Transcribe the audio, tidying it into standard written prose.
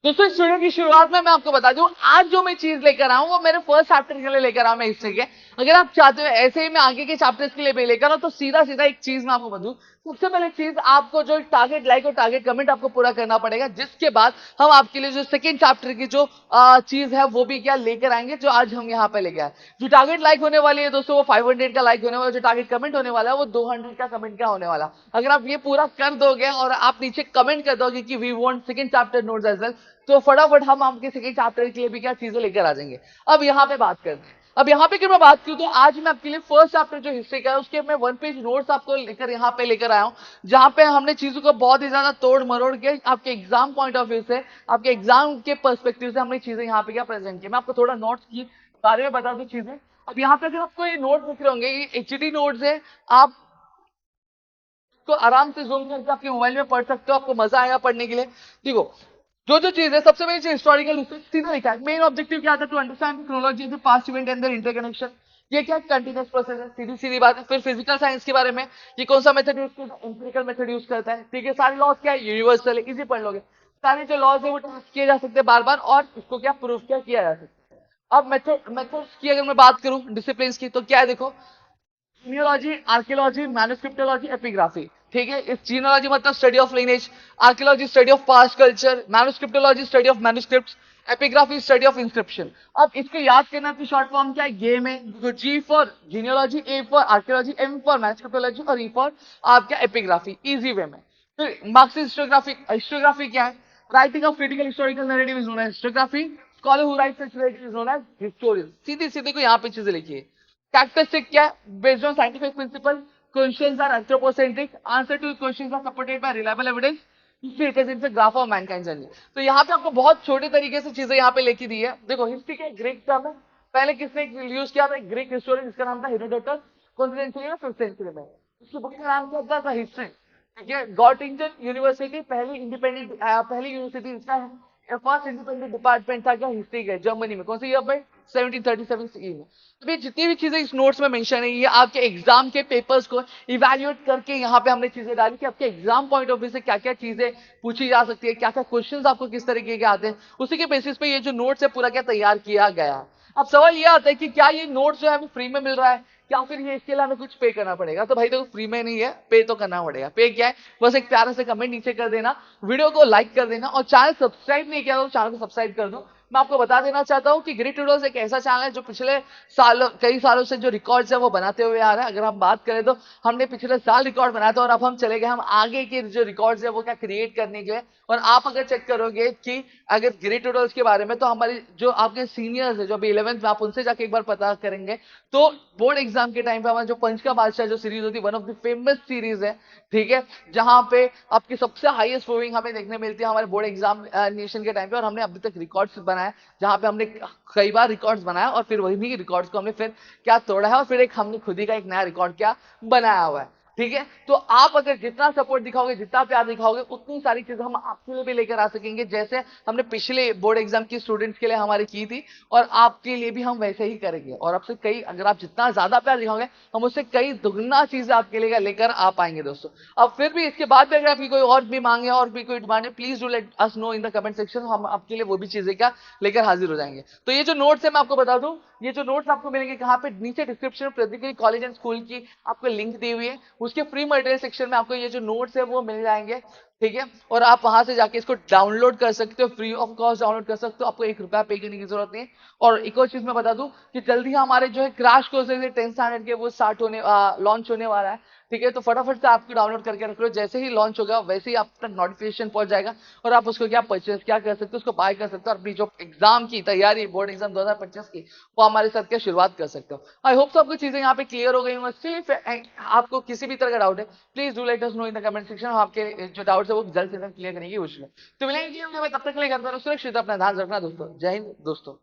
दोस्तों इस वीडियो की शुरुआत में मैं आपको बता दूं, आज जो मैं चीज लेकर आऊं वो मेरे फर्स्ट चैप्टर के लिए लेकर आऊं मैं हिस्ट्री के। अगर आप चाहते हो ऐसे ही मैं आगे के चैप्टर्स के लिए भी लेकर आऊं तो सीधा सीधा एक चीज मैं आपको बताऊं। सबसे पहले चीज, आपको जो टारगेट लाइक और टारगेट कमेंट आपको पूरा करना पड़ेगा, जिसके बाद हम आपके लिए जो सेकंड चैप्टर की जो चीज है वो भी क्या लेकर आएंगे, जो आज हम यहाँ पे लेके आए। जो टारगेट लाइक होने वाली है दोस्तों वो 500 का लाइक होने वाला, जो टारगेट कमेंट होने वाला है वो 200 का कमेंट का होने वाला। अगर आप ये पूरा कर दोगे और आप नीचे कमेंट कर दोगे कि we want second chapter notes as well, तो फटाफट हम आपके सेकंड चैप्टर के लिए भी क्या चीजें लेकर आ जाएंगे। अब यहाँ पे बात करते हैं। अब यहाँ पे मैं बात करूं तो आज मैं आपके लिए फर्स्ट चैप्टर जो हिस्ट्री का है उसके मैं 1 पेज नोट्स आपको लेकर यहाँ पे लेकर आया हूँ, जहाँ पे हमने चीजों को बहुत ही ज्यादा तोड़ मरोड़ के आपके एग्जाम पॉइंट ऑफ व्यू से, आपके एग्जाम के पर्सपेक्टिव से हमने चीजें यहाँ पे क्या प्रेजेंट की। मैं आपको थोड़ा नोट्स की बारे में बता दूं चीजें। अब यहाँ पे अगर आपको ये नोट दिख रहे होंगे, ये एचडी नोट्स है। आप तो आराम से जूम करके आपके मोबाइल में पढ़ सकते हो, आपको मजा आएगा पढ़ने के लिए। देखो जो जो चीज है, सबसे पहले चीज हिस्टोरिकल सीधा लिखा है। मेन ऑब्जेक्टिव क्या था? To understand chronology of the past event and their interconnection. ये क्या कंटीन्यूअस प्रोसेस है, सीधी सीधी बात है। फिर फिजिकल साइंस के बारे में, ये कौन सा मेथड यूज करता है? एम्पिरिकल मेथड यूज करता है। ठीक है, सारे लॉज क्या है? यूनिवर्सल है, इजी पढ़ लोगे। सारे जो लॉज है वो टेस्ट किए जा सकते हैं बार बार, और इसको क्या प्रूफ क्या किया जा सकता है। अब मेथड्स की अगर मैं बात करूं, डिसिप्लिन की, तो क्या है देखो, जीनियोलॉजी, आर्कियोलॉजी, मैन्युस्क्रिप्टोलॉजी, एपिग्राफी। ठीक है, इस जीनियोलॉजी मतलब study of lineage, archaeology study of past culture, manuscriptology study of manuscripts, epigraphy study of inscription. अब इसको याद करना की शॉर्ट फॉर्म क्या है? गेम है। तो G for genealogy, A for archaeology, M for manuscriptology और ई फॉर आपका एपिग्राफी, इजी वे में। फिर मार्क्सिस्ट हिस्टोग्राफी। हिस्टोग्राफी क्या है? Writing of critical historical narrative is known as historiography. Scholar who writes such narrative is known as historian. सीधी सीधी को यहाँ पे चीजें लिखिए। Characteristic क्या है? Based on scientific principle, questions are anthropocentric. Answer to questions are supported by reliable evidence. History represents a graph of mankind journey. तो यहाँ पे आपको बहुत छोटे तरीके से चीजें यहाँ पे लिखी दी है। देखो हिस्ट्री का ग्रीक टर्म है। पहले किसने यूज किया था? ग्रीक हिस्टोरियन, जिसका नाम था हेरोडोटस। कौन सी सेंचुरी में? 5th सेंचुरी में। उसकी बुक का नाम क्या था? हिस्ट्री। ठीक है, गॉटिंगन यूनिवर्सिटी पहली इंडिपेंडेंट पहली यूनिवर्सिटी इसका है। फर्स्ट इंडिपेंडेंट डिपार्टमेंट था क्या? हिस्ट्री का, जर्मनी में। कौन सी ईयर में? 1737 ईयर में। अभी जितनी भी चीजें इस नोट्स में मेंशन है, ये आपके एग्जाम के पेपर्स को इवैल्यूएट करके यहाँ पे हमने चीजें डाली कि आपके एग्जाम पॉइंट ऑफ व्यू से क्या क्या चीजें पूछी जा सकती है, क्या क्या क्वेश्चंस आपको किस तरीके के आते हैं, उसी के बेसिस पे ये जो नोट्स है पूरा क्या तैयार किया गया है। अब सवाल ये आता है कि क्या ये नोट्स जो है हमें फ्री में मिल रहा है, या फिर ये इसके लिए हमें कुछ पे करना पड़ेगा? तो भाई देखो, फ्री में नहीं है, पे तो करना पड़ेगा। पे क्या है? बस एक प्यारा से कमेंट नीचे कर देना, वीडियो को लाइक कर देना, और चैनल सब्सक्राइब नहीं किया तो चैनल को सब्सक्राइब कर दो। मैं आपको बता देना चाहता हूं कि ग्रिड ट्यूटोरियल्स एक ऐसा चैनल है जो पिछले कई सालों से जो रिकॉर्ड्स है वो बनाते हुए आ रहा है। अगर हम बात करें तो हमने पिछले साल रिकॉर्ड बनाया था, और अब हम चले गए हम आगे के जो रिकॉर्ड्स है वो क्या क्रिएट करने के लिए। और आप अगर चेक करोगे कि अगर ग्रिड ट्यूटोरियल्स के बारे में, तो हमारे जो आपके सीनियर्स है जो अभी 11th में, आप उनसे जाके एक बार पता करेंगे तो बोर्ड एग्जाम के टाइम पे हमारा जो पंच का बादशाह जो सीरीज होती है, one of the famous series है। ठीक है, जहां पे आपकी सबसे हाईएस्ट स्कोरिंग हमें देखने मिलती है हमारे बोर्ड एग्जामिनेशन के टाइम पे, और हमने अभी तक रिकॉर्ड्स बनाए, जहां पे हमने कई बार रिकॉर्ड्स बनाया और फिर वही रिकॉर्ड्स को हमने फिर क्या तोड़ा है, और फिर एक हमने खुद ही का एक नया रिकॉर्ड क्या बनाया हुआ है। ठीक है, तो आप अगर जितना सपोर्ट दिखाओगे, जितना प्यार दिखाओगे, उतनी सारी चीजें हम आपके लिए भी लेकर आ सकेंगे, जैसे हमने पिछले बोर्ड एग्जाम की स्टूडेंट्स के लिए हमारी की थी, और आपके लिए भी हम वैसे ही करेंगे। और आपसे कई, अगर आप जितना ज्यादा प्यार दिखाओगे, हम उससे कई दुगना चीजें आपके लिए लेकर आ पाएंगे दोस्तों। अब फिर भी इसके बाद भी अगर आपकी कोई और भी मांगे और भी कोई डिमांड है, please do let us know in the comment section. हम आपके लिए वो भी चीजें क्या लेकर हाजिर हो जाएंगे। तो ये जो नोट्स है मैं आपको बता दूं, ये जो नोट्स आपको मिलेंगे कहाँ पे? नीचे डिस्क्रिप्शन में प्रदीप की कॉलेज एंड स्कूल की आपको लिंक दी हुई है, उसके फ्री मटेरियल सेक्शन में आपको ये जो नोट्स है वो मिल जाएंगे। ठीक है, और आप वहां से जाके इसको डाउनलोड कर सकते हो, फ्री ऑफ कॉस्ट डाउनलोड कर सकते हो, आपको 1 रुपया पे करने की जरूरत नहीं है। और एक और चीज मैं बता दूं कि जल्दी हमारे जो है क्रैश कोर्सेज है 10th स्टैंडर्ड के, वो स्टार्ट होने लॉन्च होने वाला है। ठीक है, तो फटाफट से आपको डाउनलोड करके रख लो, जैसे ही लॉन्च होगा वैसे ही आप तक नोटिफिकेशन पहुंच जाएगा, और आप उसको क्या परचेस क्या कर सकते हो, उसको बाय कर सकते हो, और अपनी जो एग्जाम की तैयारी, बोर्ड एग्जाम 2025 की, वो हमारे साथ क्या शुरुआत कर सकते हो। आई होप सबको चीजें यहाँ पे क्लियर हो गई होंगी। स्टिल आपको किसी भी तरह का डाउट है, please do let us know in the comment section. आपके जो डाउट्स है वो जल्द से जल्द क्लियर करने की कोशिश करें। तो मिलेंगे तब तक के लिए घर पर सुरक्षित, अपना ध्यान रखना दोस्तों। जय हिंद दोस्तों।